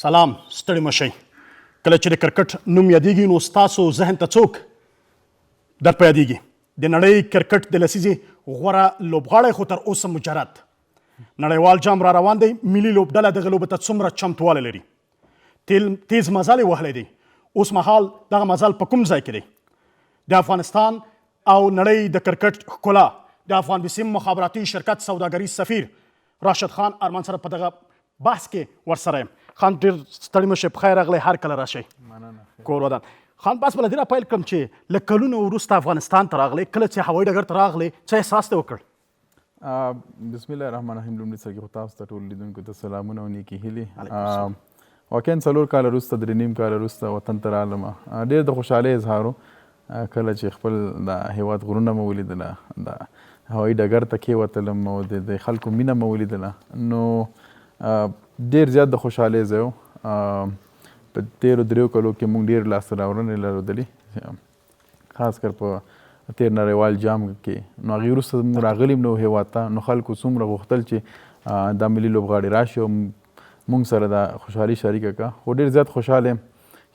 سلام، ستړي مشئ. کله چې د کرکټ نوم یادېږي نو ستاسو ذهن ته څوک در په یادېږي؟ د نړۍ کرکټ د لسیزې غوره لوبغاړی خو تر اوسه مجرد نړیوال جام را روان دی. ملي لوبډله دغه لوبې ته څومره چمتوالی لري؟ تیز مزل یې وهلی دی. اوس مهال دغه مزل په کوم ځای کې دی؟ د افغانستان او نړۍ د کرکټ ښکلا د افغان بسیم مخابراتي شرکت سوداګریز سفیر راشد خان ارمان سره په دغه بحث کې ورسره یم. خان ډېر ستړي مه شئ، پخیر راغلی، هر کله راشئ کور ودان. خان بس به له دې نه پیل کړم چې له کلونو وروسته افغانستان ته راغلی، کله چې هوایي ډګر ته راغلی څه احساس دې وکړ؟ بسم الله الرحمن الرحیم. لومړي سر کې خو تاسو ته ټولو لیدونکو ته سلامونه او نیکې هیلې. واقعا 4 کاله وروسته 3.5 کاله وروسته وطن ته رالم. ډېر د خوشحالۍ اظهار و کله چې خپل د هېواد غرونه مې ولیدله، د هوایي ډګر ته کېوتلم او د خلکو مینه مې ولیدله، نو ډېر زیات د خوشحالۍ ځای و. په تېرو 3 کالو کې موږ ډېر لاسته راوړنې لرلې، خاص کر په تېر نړیوال جام کې. نو هغې وروسته موږ راغلي نو هېواد ته، نو خلکو څومره غوښتل چې دا ملي لوبغاړي راشي او موږ سره د خوشحالي شریکه کړه. خو ډېر زیات خوشحاله یم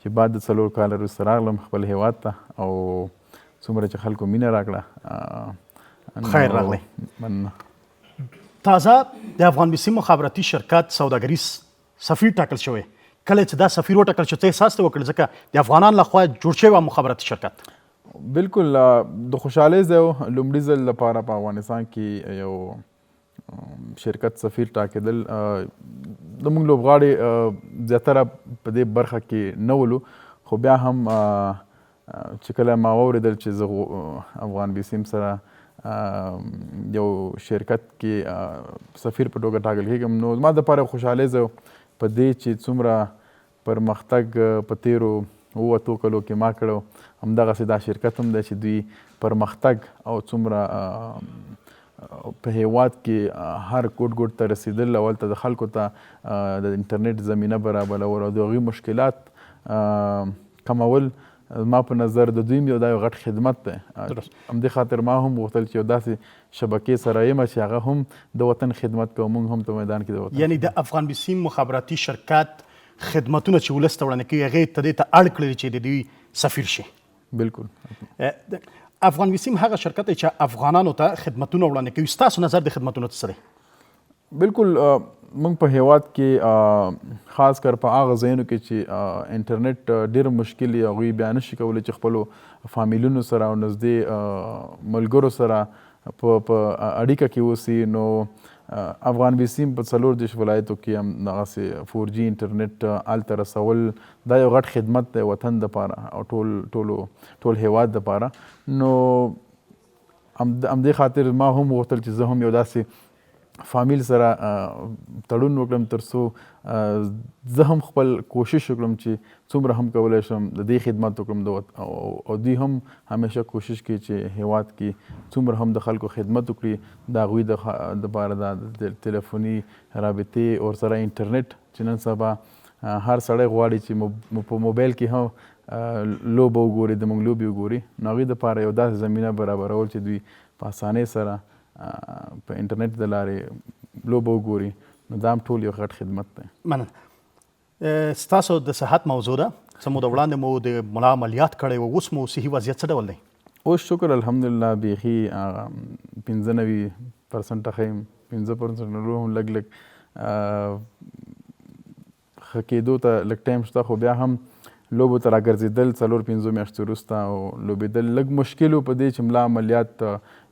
چې بعد د 4 کاله وروسته راغلم خپل هېواد ته او څومره چې خلکو مینه راکړه. خیر راغلی. مننه. تازه د افغان بسیم مخابراتي شرکت سوداګریز سفیر ټاکل شوی. کله چې دا سفیر وټاکل شو څه احساس ته وکړل؟ ځکه د افغانانو لخوا جوړ شوی مخابراتي شرکت. بالکل د خوشحالۍ ځای و. لومړي ځل لپاره په افغانستان کې یو شرکت سفیر ټاکېدل. زموږ لوبغاړي زیاتره په دې برخه کې نه ولو، خو بیا هم چې کله ما واورېدل چې زه افغان بسیم سره یو شرکت کې سفیر په توګه ټاکل کېږم، نو زما دپاره خوشحالۍ ځای په دې چې څومره پرمختګ په تېرو 7 کالو کې ما کړی، همدغسې دا شرکت هم دی چې دوی پرمختګ او څومره په هېواد کې هر ګوټ ته رسېدل، اول ته د خلکو ته د انټرنیټ زمینه برابرول او د هغوی مشکلات کمول، ما په نظر د دوی دا یو غټ خدمت دی. همدې خاطر ما هم غوښتل چې یو داسې شبکې سره یم چې هغه هم د وطن خدمت کوي، موږ هم په میدان کې د وطن. یعنی د افغان بسیم مخابراتي شرکت خدمتونه چې ولس ته وړاندې کوي هغې ته دې ته اړ کړي چې د دوی سفیر شي. بالکل. افغان بسیم هغه شرکت دی چې افغانانو ته خدمتونه وړاندې کوي. ستاسو نظر د خدمتونو څه دی؟ بالکل. موږ په هېواد کې خاص کر په هغه ځایونو کې چې انټرنیټ ډېر مشکل وي، هغوی بیا نشي کولی چې خپلو فامیلونو سره او نږدې ملګرو سره په اړیکه کې اوسي، نو افغان بسیم په 40 ولایتو کې هم دغسې 4G انټرنیټ هلته رسول دا یو غټ خدمت دی وطن دپاره او ټول هېواد دپاره. نو همدې خاطر ما هم غوښتل چې زه هم یو داسې فامیل سره تړون وکړم تر څو زه هم خپل کوشش وکړم چې څومره هم کولی شم د دې خدمت وکړم او دوی هم همیشه کوشش کوي چې هېواد کې څومره هم د خلکو خدمت وکړي، د هغوی دپاره د تلیفوني رابطې او سره انټرنیټ چې نن سبا هر سړی غواړي چې په موبایل کې هم لوبه وګوري، د موږ لوبې وګوري، نو هغوی دپاره یو داسې زمینه برابرول چې دوی په اسانۍ سره په انټرنیټ د لارې لوبه وګوري، نو دا هم ټول یو غټ خدمت دی. مننه. ستاسو د صحت موضوع ده. څه موده وړاندې مو د ملا عملیات کړی و، اوس مو صحي وضعیت څه ډول دی؟ اوس شکر الحمدلله بیخي 95% ښه یم، 15% نورو هم لږ ښه کېدو ته لږ ټایم شته، خو بیا هم لوبو ته راګرځېدل 4-5 میاشتې وروسته او لوبېدل لږ مشکل و په دې چې ملا عملیات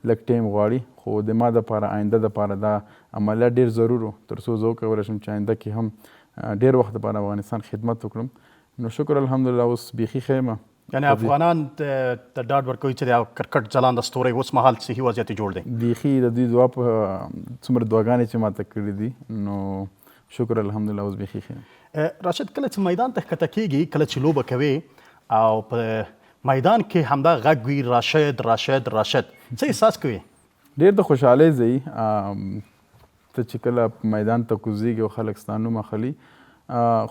لږ ټایم غواړي، خو د ما دپاره آینده دپاره دا عملیات ډېر ضرور و تر څو زه وکولی شم چې آینده کې هم ډېر وخت دپاره افغانستان خدمت وکړم. نو شکر الحمدلله اوس بیخي ښه یم. یعنې افغانان ته ډاډ ورکوي چې د کرکټ ځلانده ستوری اوس مهال صحي وضعیت یې جوړ دی؟ بیخي د دوی دعا په څومره دعاګانې چې ماته کړي دي، نو شکر الحمدلله اوس بیخي ښه یم. راشد، کله چې میدان ته ښکته کېږي، کله چې لوبه کوي او په میدان کې همدا غږ وي راشد راشد راشد، څه احساس کوي؟ ډېر د خوشحالۍ ځای. ته چې کله میدان ته کوزېږي او خلک ستا نوم اخلي،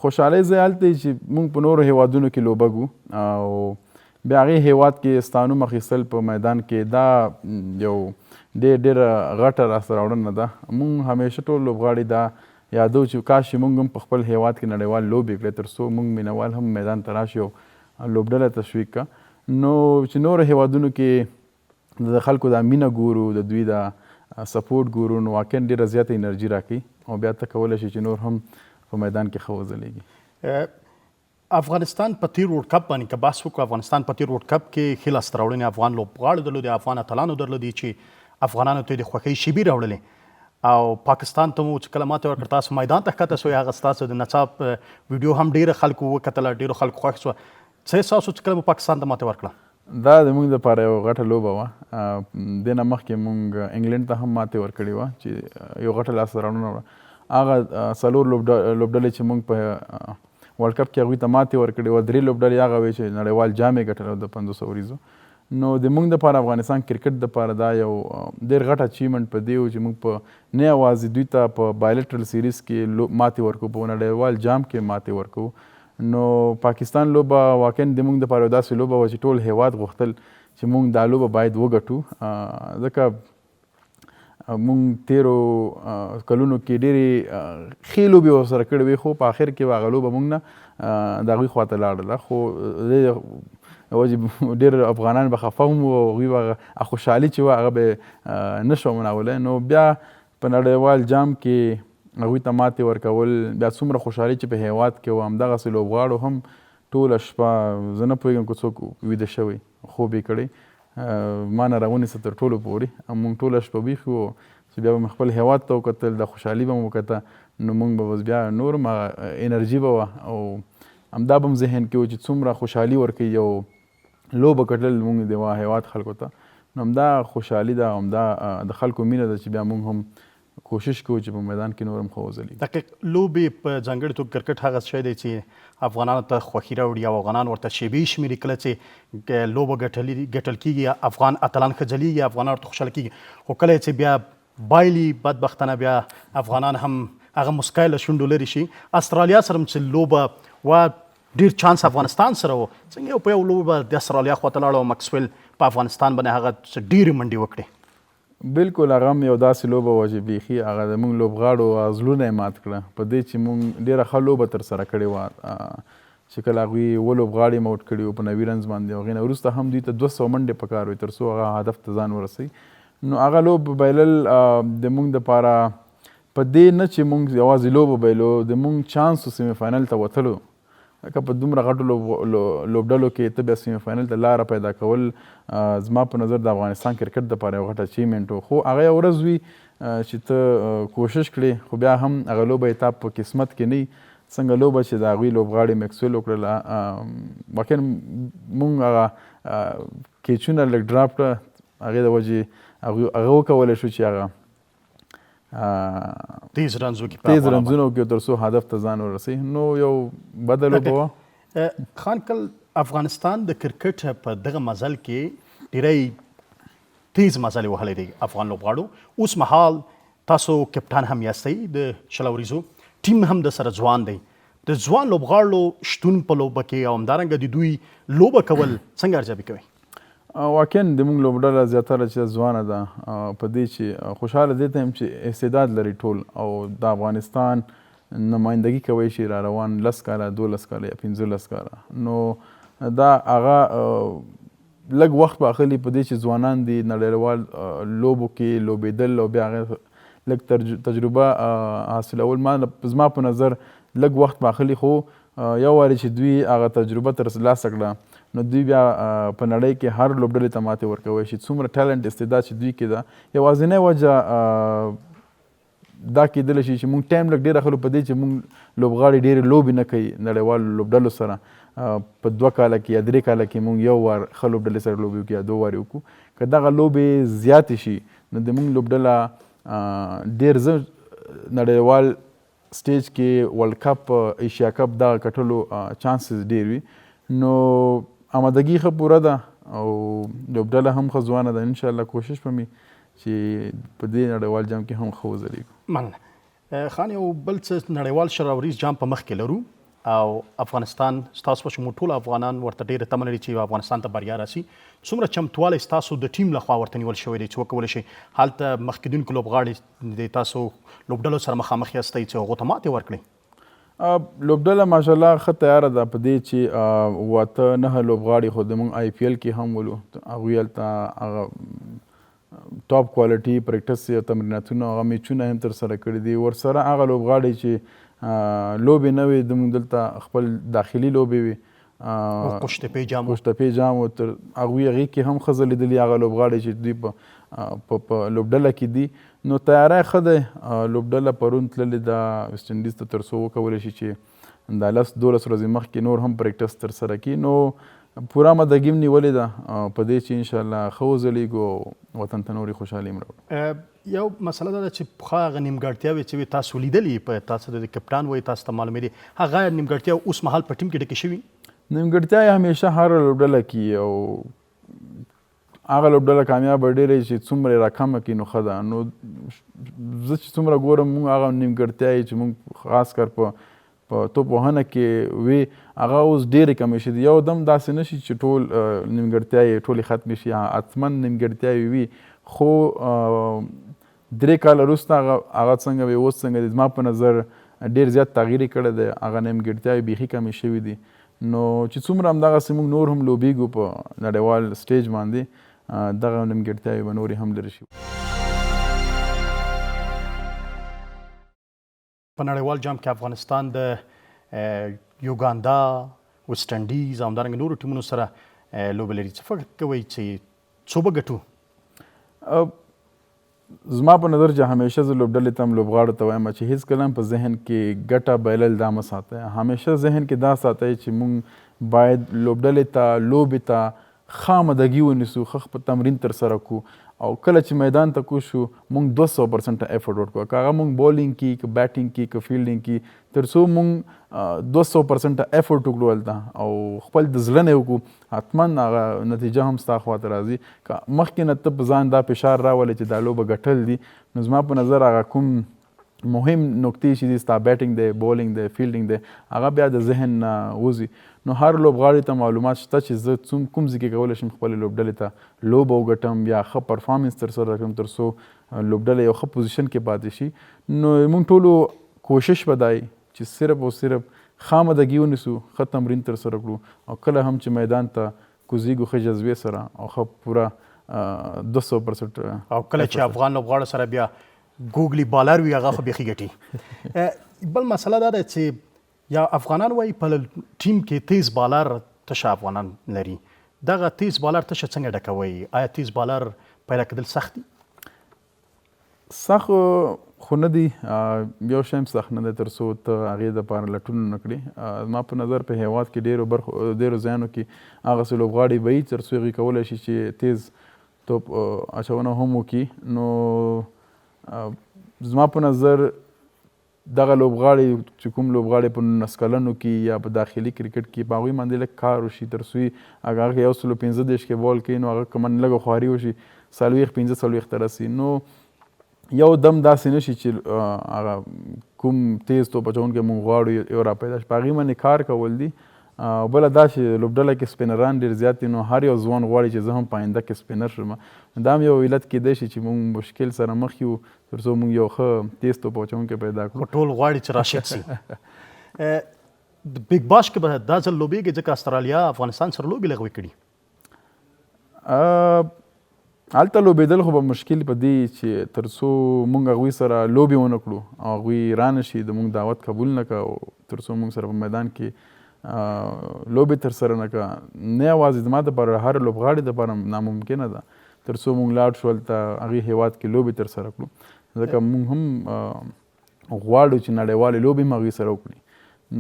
خوشحالۍ ځای هلته چې موږ په نورو هېوادونو کې لوبه ګو او بیا هغې هېواد کې ستا نوم اخیستل په میدان کې، دا یو ډېره غټه لاسته راوړنه ده. موږ همیشه ټول لوبغاړي دا یادو چې کاش چې موږ هم په خپل هیواد کې نړیوال لوبې کړې تر څو موږ مینوال هم میدان ته راشي او لوبډله تشویق کړه. نو چې نورو هیوادونو کې د خلکو دا مینه ګورو، د دوی دا سپورټ ګورو، نو واقعا ډېره زیاته انرژي راکوي او بیا ته کولی شي چې نور هم په میدان کې ښه وځلیږي. افغانستان په تیر ورلډ کپ باندې که بحث وکړو، افغانستان په تیر ورلډ کپ کې ښې لاسته راوړنې افغان لوبغاړو درلودې، افغان اتلانو درلودې چې افغانانو ته یې د خوښۍ شیبې راوړلې، او پاکستان ته مو چې کله ماته ورکړه تاسو میدان ته ښکته سوئ، هغه ستاسو د نڅا ویډیو هم ډېره خلکو وکتله، ډېرو خلکو خوښ سوه. څه احساس و چې کله مو پاکستان ته ماته ورکړه؟ دا زموږ دپاره یوه غټه لوبه وه. دې نه مخکې موږ انګلینډ ته هم ماتې ورکړې وه چې یو غټه لاسته راوړنه وه. هغه څلور لوبډلې چې موږ په ورلډ کپ کې هغوی ته ماتې ورکړې وه، 3 لوبډلې هغه وې چې نړیوال جام یې ګټلی د 500 وریځو. نو د موږ دپاره افغانستان کرکټ دپاره دا یو ډېر غټ اچیومنټ په دې و چې موږ په نه یوازې دوی ته په بایلټرل سیریز کې ماتې ورکو، په نړیوال جام کې ماتې ورکو. نو پاکستان لوبه واقعا د موږ دپاره یو داسې لوبه وه چې ټول هیواد غوښتل چې موږ دا لوبه باید وګټو، ځکه موږ تیرو کلونو کې ډېرې ښې لوبې ورسره کړې وې، خو په آخر کې به هغه لوبه موږ نه د هغوی خواته لاړله. خو د وجې ډېر افغانان به خفه هم وو، هغوی به خوشحالي چې وه هغه به نه شوه منولی. نو بیا په نړیوال جام کې هغوی ته ماتې ورکول، بیا څومره خوشحالي چې په هیواد کې وه، همدغسې لوبغاړو هم ټوله شپه زه نه پوهېږم که څوک ویده شوی، خوب یې کړی، ما نه راونیسه تر ټولو پورې. موږ ټوله شپه ویښ وو چې بیا به مې خپل هیواد ته وکتل، د خوشحالي به مو وکته، نو موږ به بس بیا نور هم انرژي به وه او همدا به هم ذهن کې و چې څومره خوشحالي ورکوي یو لوبه ګټل موږ د هیواد خلکو ته. نو همدا خوشحالي ده، همدا د خلکو مینه ده چې بیا موږ هم کوشش کوو چې په میدان کې نور هم ښه وځلیږو. دقیق لوبې په ځانګړې توګه کرکټ هغه شی دی چې افغانانو ته خوښي راوړي او افغانان ورته شیبې شمېري. کله چې لوبه ګټل کېږي، افغان اتلان ښځلیږي، افغانان ورته خوشحاله کېږي، خو کله چې بیا بایلي بدبختانه بیا افغانان هم هغه مسکای له شونډو لرې شي. استرالیا سره چې لوبه وه ډېر چانس افغانستان سره و، څنګه یو په یو لوبه د استرالیا خواته لاړه او مکسویل په افغانستان باندې هغه ډېرې منډې وکړې. بالکل هغه هم یو داسې لوبه وه چې بیخي هغه د موږ لوبغاړو زړونه یې مات کړه، په دې چې موږ ډېره ښه لوبه ترسره کړې وه چې کله هغوی اووه لوبغاړي موټ کړي وو په 90 رنز باندې. هغې نه وروسته هم دوی ته 200 منډې پکار وې تر څو هغه هدف ته ځان ورسوي. نو هغه لوبه بایلل د موږ دپاره په دې نه چې موږ یوازې لوبه بایلو، د موږ چانس و سیمي فاینل ته وتلو، لکه په دومره غټو لوبډلو کې ته بیا سیمي فاینل ته لاره پیدا کول زما په نظر د افغانستان کرکټ دپاره یو غټ اچیومنټ و. خو هغه یو ورځ وي چې ته کوشش کړې، خو بیا هم هغه لوبه یې تا په قسمت کې نه وي. څنګه لوبه چې د هغوی لوبغاړي مکسویل وکړله، واقعا موږ هغه کیچونه لږ ډراپ کړه، هغې د وجې هغه وکولی شو چې هغه تیز رنزونه وکړي تر څو هدف ته ځان ورسوي. نو یو بده لوبه وه. خان کل افغانستان د کرکټ په دغه مزل کې ډېری تیز مزل یې وهلی دی افغان لوبغاړو. اوس مهال تاسو کپټان هم یاستئ د 20 وریځو، ټیم هم د سره ځوان دی. د ځوان لوبغاړو شتون په لوبه کې او همدارنګه د دوی لوبه کول څنګه ارزیابي کوئ؟ واقعا د موږ لوبډله زیاتره چې ځوانه ده، په دې چې خوشحاله دې ته یم چې استعداد لري ټول او د افغانستان نمایندګي کوی شي را روان 10 کاله 12 کاله یا 15 کاله. نو دا هغه لږ وخت به اخلي په دې چې ځوانان دي نړیوال لوبو کې لوبېدل او بیا هغې لږ تجربه حاصلول. زما په نظر لږ وخت به اخلي، خو یو وارې چې دوی هغه تجربه ترلاسه کړه نو دوی بیا په نړۍ کې هر لوبډلې ته ماتې ورکوی شي. څومره ټیلنټ استعداد چې دوی کې ده، یوازینۍ وجه دا کېدلی شي چې موږ ټایم لږ ډېر اخلو په دې چې موږ لوبغاړي ډېرې لوبې نه کوي نړیوالو لوبډلو سره. په 2 کاله کې یا 3 کاله کې موږ یو وار ښه لوبډلې سره لوبې وکړو یا 2 وارې وکړو. که دغه لوبې زیاتې شي نو د موږ لوبډله ډېر زر نړیوال سټیج کې ورلډ کپ، ایشیا کپ دغه ګټلو چانسز ډېر وي. نو آمادګي ښه پوره ده او لوبډله هم ښه ځوانه ده. انشاءالله کوشش به مې چې په دې نړیوال جام کې هم ښه وځلیږو. مننه. خان یو بل څه نړیوال 20 وریځ جام په مخ کې لرو، او افغانستان ستاسو په شمول ټول افغانان ورته ډېره تمه لري چې افغانستان ته بریا راسي. څومره چمتوالی ستاسو د ټیم لخوا ورته نیول شوی دی چې وکولی شئ هلته مخکېدونکو لوبغاړي د تاسو لوبډلو سره مخامخ یاستئ چې هغو ته ماتې ورکړئ؟ لوبډله ماشاءالله ښه تیاره ده په دې چې 8-9 لوبغاړي خو زموږ آی پی ایل کې هم ولو. هغوی هلته هغه ټاپ کوالټي پریکټس یا تمریناتونه هغه میچونه هم ترسره کړي دي. ورسره هغه لوبغاړي چې لوبې نه وي زموږ دلته خپل داخلي لوبې وي قشتپې جام تر هغوی هغې کې هم ښه ځلېدلي هغه لوبغاړي چې دوی په لوبډله کې دي. نو تیاری ښه دی. لوبډله پرون تللې ده ویسټ انډیز ته تر څو وکولی شي چې دا 10-12 ورځې مخکې نور هم پریکټس ترسره کړي. نو پوره مدګي م نیولې ده په دې چې انشاءالله ښه وځلیږو وطن ته نورې خوشحالي م راوړو. یو مسله دا ده چې پخوا هغه نیمګړتیاوې چې وي تاسو لیدلې په تاسو د کپټان وایي تاسو ته معلومې دي هغه نیمګړتیاوې اوس مهال په ټیم کې ډکې شوي؟ نیمګړتیاوې همیشه هر لوبډله کې او هغه لوبډله کامیابه ډېره چې څومره راکمه کړي نو ښه ده. نو زه چې څومره ګورم موږ هغه نیمګړتیاوې چې موږ خاص کر په توپ وهنه کې وي هغه اوس ډېرې کمې شي. یو دم داسې نه شي چې ټول نیمګړتیاوې ټولې ختمې شي. حتما نیمګړتیاوې وي خو 3 کاله وروسته هغه څنګه وي اوس څنګه دي زما په نظر ډېر زیات تغییر یې کړی دی. هغه نیمګړتیاوې بیخي کمې شوي دي. نو چې څومره همدغسې موږ نور هم لوبیږو په نړیوال سټیج باندې دغه نیمګړتیاوې به نورې هم لرې شي. په نړیوال جام کې افغانستان د یوګاندا ویسټ انډیز او همدارنګه نورو ټیمونو سره لوبې لري. څه فکر کوئ چې څو به ګټو؟ زما په نظر چې همیشه زه لوبډلې ته هم لوبغاړو ته وایم چې هېڅکله هم په ذهن کې ګټه بایلل دا مه ساتئ. همیشه ذهن کې دا ساتئ چې موږ باید لوبډلې ته لوبې ته خامدګي ونیسو، ښه په تمرین ترسره کړو او کله چې میدان ته کوز شو موږ 200% افورټ ورکړو. که هغه موږ بولینګ کړي که بیټینګ کړي که فیلډینګ کړي تر څو موږ 200% افورټ وکړو هلته او خپل د زړه نه وکړو حتما هغه نتیجه هم ستا خواته راځي. که مخکې نه ته په ځان دا فشار راولې چې دا لوبه ګټل دي نو زما په نظر هغه کوم مهم نکتې چې دي ستا بیټینګ دی بولینګ دی فیلډینګ دی هغه بیا د ذهن نه وځي. نو هر لوبغاړي ته معلومات شته چې زه کوم ځای کې کولی شم خپلې لوبډلې ته لوبه وګټم یا ښه پرفارمنس ترسره کړم تر څو لوبډله یو ښه پوزیشن کې پاتې شي. نو موږ ټولو کوشش به دا وي چې صرف او صرف خامدګي ونیسو، ښه تمرین ترسره کړو او کله هم چې میدان ته کوزیږو ښه جذبې سره او ښه پوره 200% او کله چې افغان لوبغاړو سره بیا ګوګلي بالر وي هغه خو بیخي ګټي. بل مسله دا ده چې یا افغانان وایي په ټیم کې تیز بالر تشه افغانان لري. دغه تیز بالر تشه څنګه ډکوئ؟ آیا تیز بالر پیدا کېدل سخت دي؟ سخت خو نه دي، یو شی هم سخت نه دی تر څو ته هغې دپاره لټون نه کړې. زما په نظر په هېواد کې ډېرو ځایونو کې هغسې لوبغاړي به وي تر څو هغوی کولی شي چې تیز توپ اچونه هم وکړي. نو زما په نظر دغه لوبغاړي چې کوم لوبغاړي په 19 کلنو کې یا په داخلي کرکټ کې په هغوی باندې لږ کار وشي تر څو هغه 115 کې بال کوي نو هغه که من لږه خواري وشي 40-45 ته رسي. نو یو دم داسې نه شي چې هغه کوم تیز توپ اچونکی موږ غواړو یو را پیدا شي. په هغې باندې کار کول دي. بله دا چې لوبډله کې سپینران ډېر زیات دي نو هر یو ځوان غواړي چې زه هم په آینده کې سپینر شم. دا هم یو علت کیدی شي چې موږ مشکل سره مخ یو تر څو موږ یو ښه تیز توپ اچونکی پیدا کړو. ټول غواړي چې راشد سي. د بیګ باش کې به دا ځل لوبېږي ځکه استرالیا افغانستان سره لوبې لغوي کړي. هلته لوبېدل خو به مشکل په دې چې تر څو موږ هغوی سره لوبې ونه کړو او هغوی رانه شي د موږ دعوت قبول نه کړه او تر څو موږ سره په میدان کې لوبې ترسره نه کړه نه یوازې زما دپاره هر لوبغاړي دپاره ناممکنه ده تر څو موږ لاړ شو هلته هغې هېواد کې لوبې ترسره کړو. ځکه موږ هم غواړو چې نړیوالې لوبې هم هغوی سره وکړي.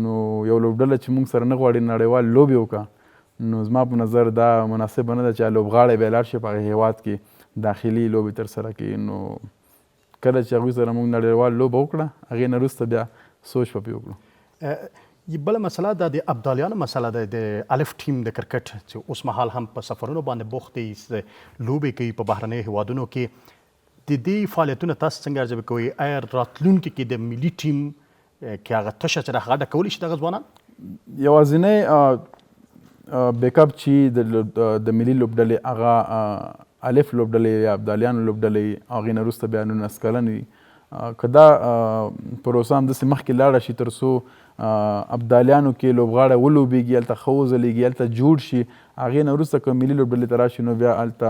نو یو لوبډله چې موږ سره نه غواړي نړیوال لوبې وکړه نو زما په نظر دا مناسبه نه ده چې لوبغاړی بیا لاړ شي په هغې هېواد کې داخلي لوبې ترسره کړي. نو کله چې هغوی سره موږ نړیوال لوبه وکړه هغې نه وروسته بیا سوچ به پرې وکړو. بله مسله دا د ابدالیانو مسله ده د الف ټیم د کرکټ چې اوس مهال هم په سفرونو باندې بوخت دي لوبې کوي په بهرنیو هیوادونو کې. د دې فعالیتونه تاسو څنګه ارزیابي کوئ؟ آیا راتلونکي کې د ملي ټیم کې هغه تشه چې ده هغه ډکولی شي دغه ځوانان؟ یوازینی بیک اپ چې د ملي لوبډلې هغه الف لوبډلې یا ابدالیانو لوبډلې هغې نه وروسته بیا 19 کلن وي که دا پروسه همداسې مخکې لاړه شي تر څو ابدالیانو کې لوبغاړی ولوبېږي هلته ښه وځلېږي هلته جوړ شي هغې نه وروسته که ملي لوبډلې ته راشي نو بیا هلته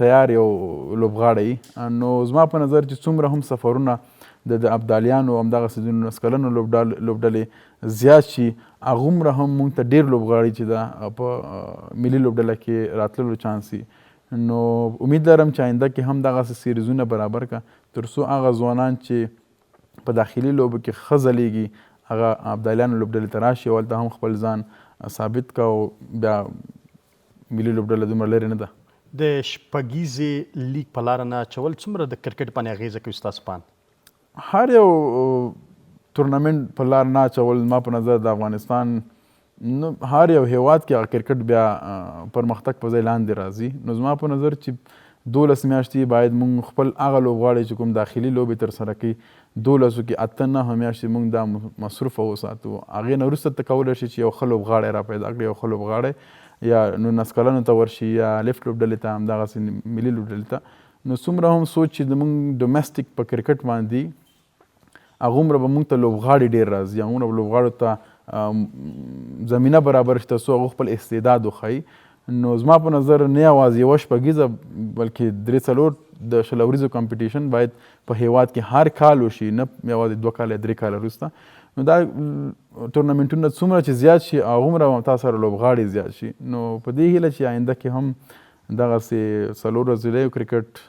تیار یو لوبغاړی نو زما په نظر چې څومره هم سفرونه د ابدالیانو همدغسې د 19 کلنو لوبډلې زیات شي هغومره هم موږ ته ډېر لوبغاړي چې ده په ملي لوبډله کې راتللو چانس وي نو امید لرم چې آینده کې هم دغسې سیریزونه برابر کړه تر څو هغه ځوانان چې په داخلي لوبو کې ښه ځلیږي هغه ابدالیانو لوبډلې ته راشي او هلته هم خپل ځان ثابت کړه او بیا ملي لوبډله دومره لرې نه ده د شپږیزې لیګ په لاره نه اچول څومره د کرکټ باندې اغېزه کوي ستاسو په اند هر یو تورنمنټ په لار نه اچول ما په نظر د افغانستان نو هر یو هیواد کې هغه کرکټ بیا پرمختګ په ځای لاندې راځي نو زما په نظر چې 12 میاشتې باید موږ خپل هغه لوبغاړي چې کوم داخلي لوبې ترسره کوي 12 کې 8-9 میاشتې موږ دا مصروفه وساتو هغې نه وروسته ته کولی شي چې یو ښه لوبغاړی را پیدا کړي یو ښه لوبغاړی یا 19 کلنو ته ورشي یا لیفټ لوبډلې ته همدغسې ملي لوبډلې ته نو څومره هم سوچ چې زموږ ډومestic په کرکټ باندې هغومره به موږ ته لوبغاړي ډېر راځي هغومره به لوبغاړو ته زمینه برابر شي تر څو هغوی خپل استعداد وښایي نو زما په نظر نه یوازې یوه شپږیزه بلکې 3-4 د شل اوریزو کمپټیشن باید په هیواد کې هر کال وشي نه یوازې 2 کاله 3 کاله وروسته نو دا ټورنمنټونه څومره چې زیات شي هغومره تاسو سره لوبغاړي زیات شي نو په دې هیله چې آینده کې هم دغسې 4 ورځنی کرکټ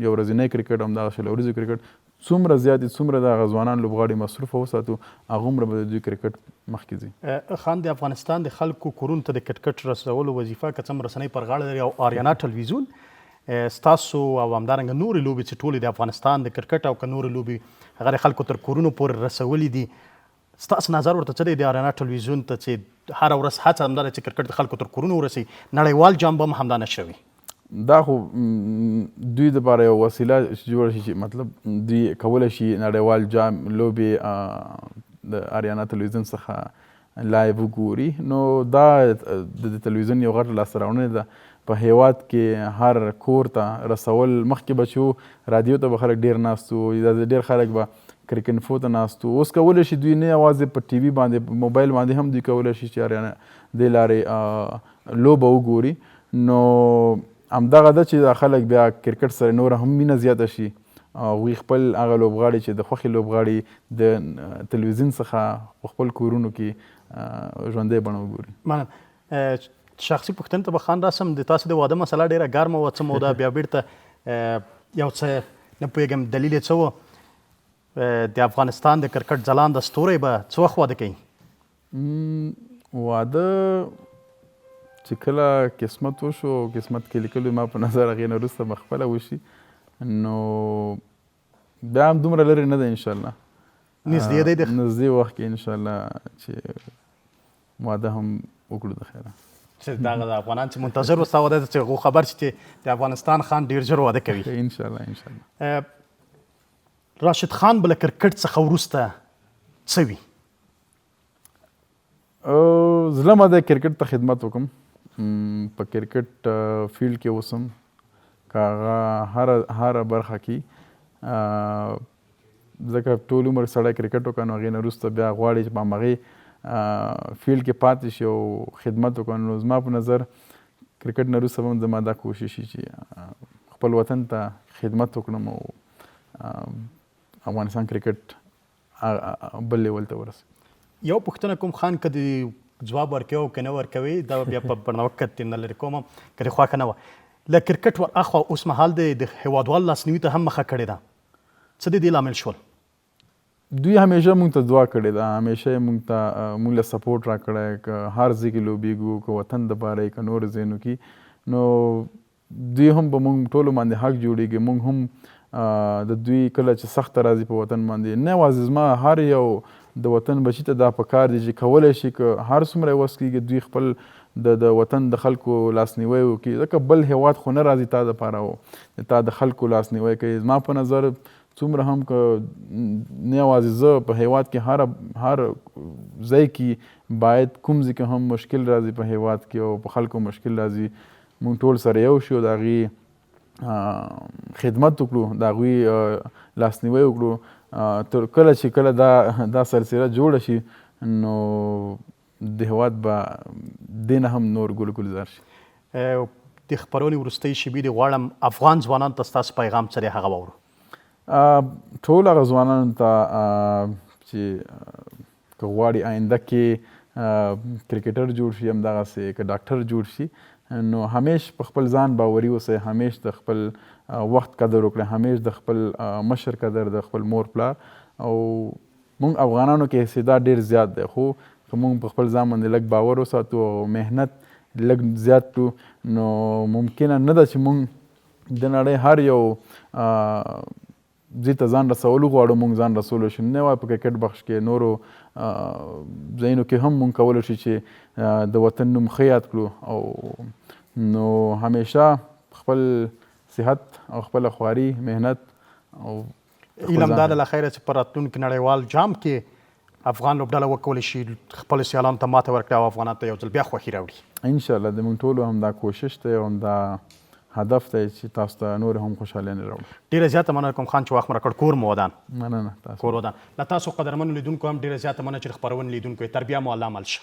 یو ورځنی کرکټ همدغه شل اوریزو کرکټ څومره زیات څومره د هغه ځوانان لوبغاړي مصروفه وساتو هغومره به د دوی کرکټ مخکې ځي خان د افغانستان د خلکو کورونو ته د کرکټ رسولو وظیفه که څه هم رسنۍ پر غاړه لري او آریانا ټلویزیون ستاسو او همدارنګه نورې لوبې چې ټولې د افغانستان د کرکټ او که نورې لوبې هغه د خلکو تر کورونو پورې رسولي دي ستاسو نظر ورته څه دی د آریانا ټلویزیون ته چې هره ورځ هڅه همدا ده چې کرکټ د خلکو تر کورونو ورسوي نړیوال جام به هم همدا نه شوي دا خو دوی دپاره یو وسیله جوړه شي چې مطلب دوی کولی شي نړیوال جام لوبې د آریانا تلویزیون څخه لایو وګوري نو دا د تلویزیون یو غټ لاسته راوړنې ده په هیواد کې هر کور ته رسول مخکې به چې رادیو ته به خلک ډېر ناست وو ډېر خلک به کریکنفو ته ناست وو اوس کولی شي دوی نه یوازې په ټي وي باندې په موبایل باندې هم دوی کولی شي چې آریانا دې لارې لوبه وګوري نو همدغه ده چې دا خلک بیا کرکټ سره نوره هم مینه زیاته شي هغوی خپل هغه لوبغاړي چې د خوښې لوبغاړي د تلویزیون څخه په خپل کورونو کې ژوندی بڼه وګوري مننه شخصي پوښتنې ته به خان راسم د تاسو د واده مسله ډېره ګرمه وه څه موده بیا بیرته یو څه نه پوهېږم دلیل یې څه و د افغانستان د کرکټ ځلانده ستوری به څه وخت واده کوي واده چې کله قسمت وشو قسمت کې لیکلو ما په نظر هغې نه وروسته به خپله وشي نو بیا هم دومره لرې نه ده انشاءالله نږدې دی نږدې وخت کې انشاءالله چې واده هم وکړو د خیره چې دغه د افغانان چې منتظر و ستا واده ته چې هغو خبر شي چې د افغانستان خان ډېر ژر واده کوي انشاءالله راشد خان به له کرکټ څخه وروسته څه وي زړه مې دی کرکټ ته خدمت وکړم په کرکټ فیلډ کې اوسم که هغه هره برخه کې ځکه ټول عمر سړی کرکټ وکړه نو هغې نه وروسته بیا غواړي چې په همغې فیلډ کې پاتې شي او خدمت وکړه نو زما په نظر کرکټ نه وروسته به هم زما دا کوشش وي چې خپل وطن ته خدمت وکړم او افغانستان کرکټ بل لیول ته ورسوي یو پوښتنه کوم خان که د ځواب ورکوي او که نه ورکوي دا بیا په برنامه کې نه لرې کوم که دې خوښه نه وه له کرکټ ور اخوا اوس مهال د هیوادوال لاسنیوي ته هم مخه کړې ده څه د دې لامل شول دوی همیشه موږ ته دعا کړې ده همیشه موږ له سپورټ راکړی که هر ځای کې لوبېږو که وطن دپاره که نورو ځایونو کې نو دوی هم په موږ ټولو باندې حق جوړېږي موږ هم د دوی کله چې سخته راځي په وطن باندې نه یوازې زما هر یو د وطن بچي ته دا پکار دی چې کولی شي که هر څومره یې وس کېږي دوی خپل د وطن د خلکو لاسنیوی وکړي ځکه بل هیواد خو نه راځي تا دپاره او تا د خلکو لاسنیوی کوي زما په نظر څومره هم که نه یوازې زه په هیواد کې هر ځای کې باید کوم ځای کې هم مشکل راځي په هیواد کې او په خلکو مشکل راځي موږ ټول سره یو شو د هغې خدمت وکړو د هغوی لاسنیوی وکړو تر کله چې کله دا سلسله جوړه شي نو د هیواد به دې نه هم نور ګلزار شي. د خپرونې وروستۍ شیبې دې غواړم افغان ځوانانو ته ستاسو پیغام څه دی هغه واورو. ټول هغه ځوانانو ته چې که غواړي آینده کې کرکټر جوړ شي همدغسې که ډاکټر جوړ شي نو همیش په خپل ځان باوري اوسئ، همیش د خپل وخت قدر وکړئ، همیش د خپل مشر قدر، د خپل مور پلار. او موږ افغانانو کې استعداد ډېر زیات دی خو که موږ په خپل ځان باندې لږ باور وساتو او محنت لږ زیات کړو نو ممکنه نه ده چې موږ د نړۍ هر یو ځای ته ځان رسولو غواړو موږ ځان رسولی شو. نه یوازې په کرکټ بخش کې نورو ځایونو کې هم موږ کولی شو چې د وطن نوم ښه یاد کړو. او نو همیشه خپل صحت او خپله خواري محنت او علم دا ده له خیره چې په راتلونکي نړیوال جام کې افغان لوبډله وکولی شي خپلو سیالانو ته ماته ورکړي او افغانانو ته یو ځل بیا خوښي راوړي. انشاءالله د موږ ټولو همدا کوشش دی او همدا هدف دی چې تاسو ته نور هم خوشحالۍ راوړو. ډېره زیاته مننه کوم خان چې وخت مو راکړ. کور مو ودان. مننه تاسو. کور ودان. له تاسو قدرمنو لیدونکو هم ډېره زیاته مننه چې د خپرونې لیدونکو یې. تر بیا مو الله مل شه.